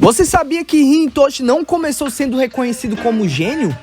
Você sabia que Rin Toshi não começou sendo reconhecido como gênio?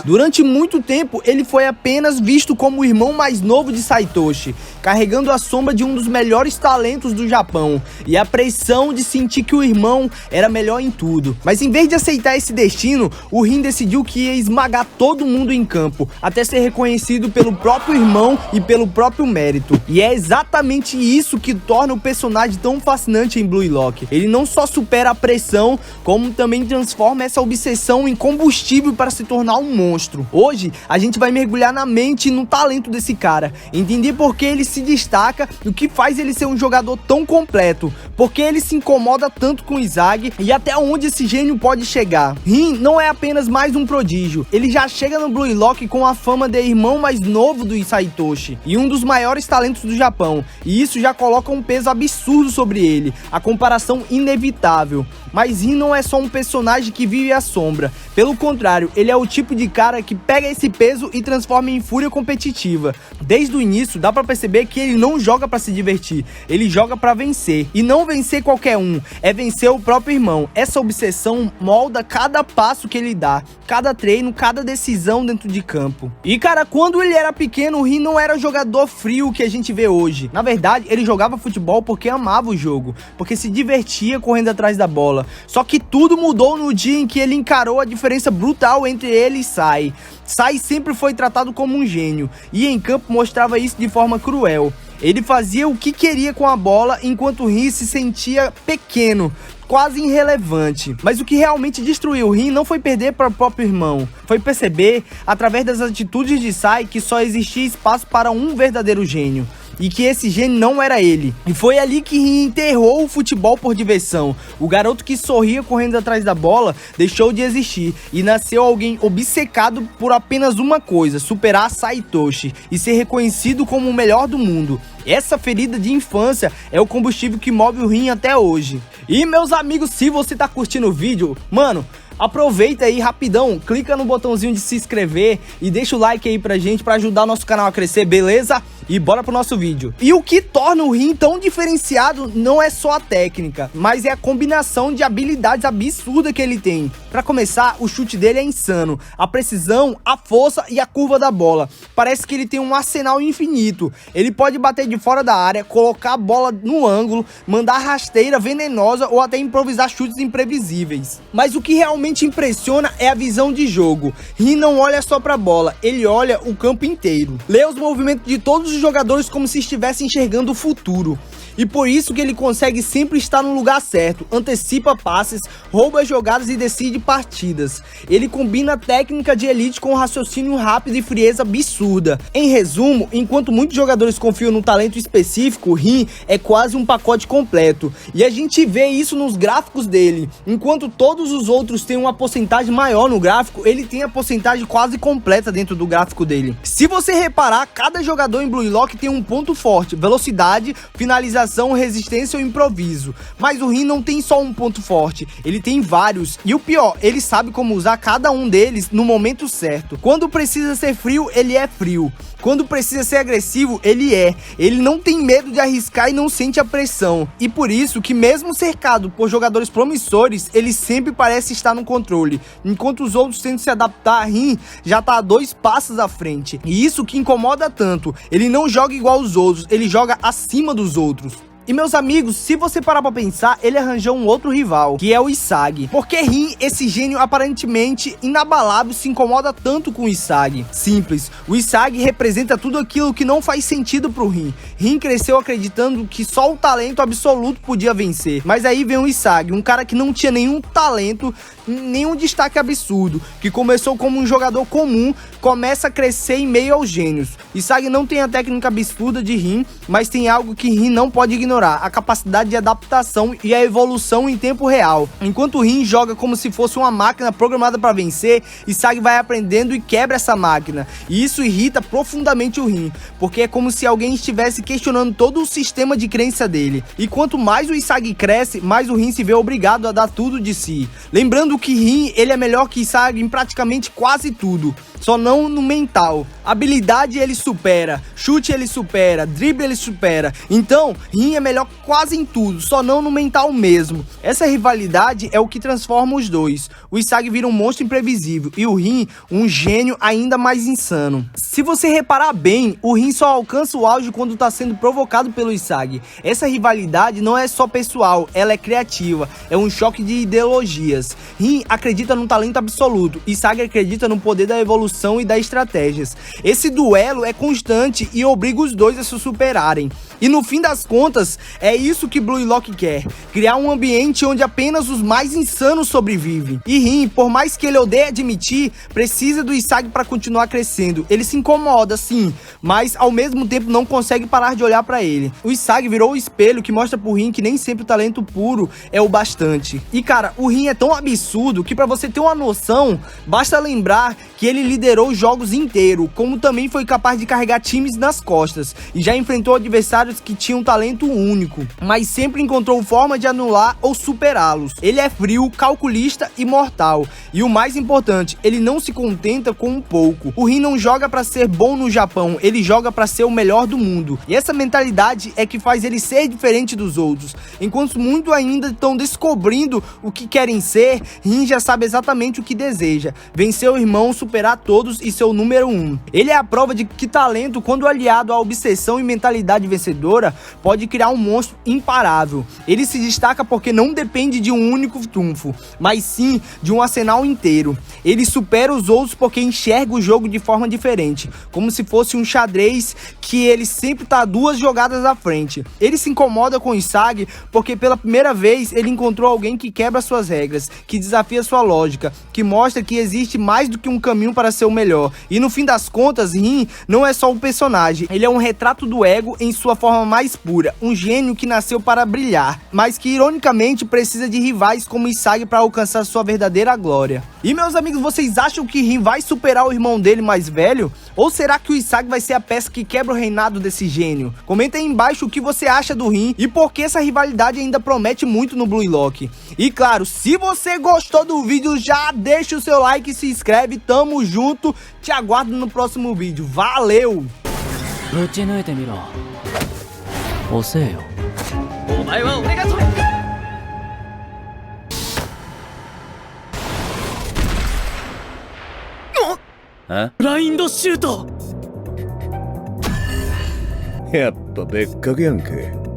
Durante muito tempo, ele foi apenas visto como o irmão mais novo de Saitoshi, carregando a sombra de um dos melhores talentos do Japão e a pressão de sentir que o irmão era melhor em tudo. Mas em vez de aceitar esse destino, o Rin decidiu que ia esmagar todo mundo em campo, até ser reconhecido pelo próprio irmão e pelo próprio mérito. E é exatamente isso que torna o personagem tão fascinante em Blue Lock. Ele não só supera a pressão, como também transforma essa obsessão em combustível para se tornar um monstro. Hoje, a gente vai mergulhar na mente e no talento desse cara, entender por que ele se destaca e o que faz ele ser um jogador tão completo, por que ele se incomoda tanto com Izagi e até onde esse gênio pode chegar. Rin não é apenas mais um prodígio, ele já chega no Blue Lock com a fama de irmão mais novo do Saitoshi e um dos maiores talentos do Japão, e isso já coloca um peso absurdo sobre ele, a comparação inevitável. Mas Rin não é só um personagem que vive à sombra, pelo contrário, ele é o tipo de cara que pega esse peso e transforma em fúria competitiva. Desde o início dá pra perceber que ele não joga pra se divertir, ele joga pra vencer, e não vencer qualquer um, é vencer o próprio irmão. Essa obsessão molda cada passo que ele dá, cada treino, cada decisão dentro de campo. E cara, quando ele era pequeno, o Rin não era jogador frio que a gente vê hoje. Na verdade, ele jogava futebol porque amava o jogo, porque se divertia correndo atrás da bola. Só que tudo mudou no dia em que ele encarou a diferença brutal entre ele e Sai. Sai sempre foi tratado como um gênio, e em campo mostrava isso de forma cruel. Ele fazia o que queria com a bola, enquanto Rin se sentia pequeno, quase irrelevante. Mas o que realmente destruiu o Rin não foi perder para o próprio irmão, foi perceber, através das atitudes de Sai, que só existia espaço para um verdadeiro gênio, e que esse gênio não era ele. E foi ali que Rin enterrou o futebol por diversão. O garoto que sorria correndo atrás da bola deixou de existir, e nasceu alguém obcecado por apenas uma coisa: superar Saitoshi e ser reconhecido como o melhor do mundo. Essa ferida de infância é o combustível que move o Rin até hoje. E meus amigos, se você tá curtindo o vídeo, mano, aproveita aí rapidão, clica no botãozinho de se inscrever e deixa o like aí pra gente, pra ajudar o nosso canal a crescer, beleza? E bora pro nosso vídeo. E o que torna o Rin tão diferenciado não é só a técnica, mas é a combinação de habilidades absurda que ele tem. Pra começar, o chute dele é insano, a precisão, a força e a curva da bola. Parece que ele tem um arsenal infinito. Ele pode bater de fora da área, colocar a bola no ângulo, mandar rasteira venenosa ou até improvisar chutes imprevisíveis. Mas o que realmente impressiona é a visão de jogo. Rin não olha só pra bola, ele olha o campo inteiro. Lê os movimentos de todos os jogadores como se estivesse enxergando o futuro. E por isso que ele consegue sempre estar no lugar certo, antecipa passes, rouba jogadas e decide partidas. Ele combina técnica de elite com raciocínio rápido e frieza absurda. Em resumo, enquanto muitos jogadores confiam no talento específico, Rin é quase um pacote completo. E a gente vê isso nos gráficos dele. Enquanto todos os outros têm uma porcentagem maior no gráfico, ele tem a porcentagem quase completa dentro do gráfico dele. Se você reparar, cada jogador em Blue Lock tem um ponto forte: velocidade, finalização, resistência ou improviso. Mas o Rin não tem só um ponto forte, ele tem vários. E o pior, ele sabe como usar cada um deles no momento certo. Quando precisa ser frio, ele é frio. Quando precisa ser agressivo, ele é. Ele não tem medo de arriscar e não sente a pressão. E por isso que, mesmo cercado por jogadores promissores, ele sempre parece estar no controle. Enquanto os outros tentam se adaptar, Rin já tá a 2 passos à frente. E isso que incomoda tanto. Ele não joga igual os outros, ele joga acima dos outros. E meus amigos, se você parar pra pensar, ele arranjou um outro rival, que é o Izagi. Porque Rin, esse gênio aparentemente inabalável, se incomoda tanto com o Izagi? Simples, o Izagi representa tudo aquilo que não faz sentido pro Rin. Rin cresceu acreditando que só o talento absoluto podia vencer. Mas aí vem o Izagi, um cara que não tinha nenhum talento, nenhum destaque absurdo, que começou como um jogador comum, começa a crescer em meio aos gênios. Izagi não tem a técnica absurda de Rin, mas tem algo que Rin não pode ignorar: a capacidade de adaptação e a evolução em tempo real. Enquanto o Rin joga como se fosse uma máquina programada para vencer, Izagi vai aprendendo e quebra essa máquina. E isso irrita profundamente o Rin, porque é como se alguém estivesse questionando todo o sistema de crença dele. E quanto mais o Izagi cresce, mais o Rin se vê obrigado a dar tudo de si. Lembrando que Rin, ele é melhor que Izagi em praticamente quase tudo, só não no mental. Habilidade ele supera, chute ele supera, drible ele supera. Então, Rin é melhor quase em tudo, só não no mental mesmo. Essa rivalidade é o que transforma os dois. O Isagi vira um monstro imprevisível e o Rin um gênio ainda mais insano. Se você reparar bem, o Rin só alcança o auge quando tá sendo provocado pelo Isagi. Essa rivalidade não é só pessoal, ela é criativa, é um choque de ideologias. Rin acredita no talento absoluto, Isagi acredita no poder da evolução e das estratégias. Esse duelo é constante e obriga os dois a se superarem. E no fim das contas, é isso que Blue Lock quer, criar um ambiente onde apenas os mais insanos sobrevivem. E Rin, por mais que ele odeie admitir, precisa do Isagi para continuar crescendo. Ele se incomoda sim, mas ao mesmo tempo não consegue parar de olhar para ele. O Isagi virou o espelho que mostra pro Rin que nem sempre o talento puro é o bastante. E cara, o Rin é tão absurdo que para você ter uma noção, basta lembrar que ele liderou jogos inteiros, como também foi capaz de carregar times nas costas, e já enfrentou adversários que tinham um talento único, mas sempre encontrou forma de anular ou superá-los. Ele é frio, calculista e mortal, e o mais importante, ele não se contenta com um pouco. O Rin não joga para ser bom no Japão, ele joga para ser o melhor do mundo, e essa mentalidade é que faz ele ser diferente dos outros. Enquanto muitos ainda estão descobrindo o que querem ser, Rin já sabe exatamente o que deseja: vencer o irmão, superar todos e ser o número 1. Ele é a prova de que talento, quando aliado à obsessão e mentalidade vencedora, pode criar um monstro imparável. Ele se destaca porque não depende de um único trunfo, mas sim de um arsenal inteiro. Ele supera os outros porque enxerga o jogo de forma diferente, como se fosse um xadrez que ele sempre tá 2 jogadas à frente. Ele se incomoda com o Isagi porque pela primeira vez ele encontrou alguém que quebra suas regras, que desafia sua lógica, que mostra que existe mais do que um caminho para ser o melhor. E no fim das contas, Rin não é só um personagem, ele é um retrato do ego em sua forma mais pura, um gênio que nasceu para brilhar, mas que ironicamente precisa de rivais como Isagi para alcançar sua verdadeira glória. E meus amigos, vocês acham que Rin vai superar o irmão dele mais velho? Ou será que o Isagi vai ser a peça que quebra o reinado desse gênio? Comenta aí embaixo o que você acha do Rin e por que essa rivalidade ainda promete muito no Blue Lock. E claro, se você gostou do vídeo, já deixa o seu like e se inscreve, tamo junto, te aguardo no próximo vídeo, valeu! ぶち抜いてみろ。遅えよ。お前は俺が取る。ブラインドシュート。やっぱ別格やんけ。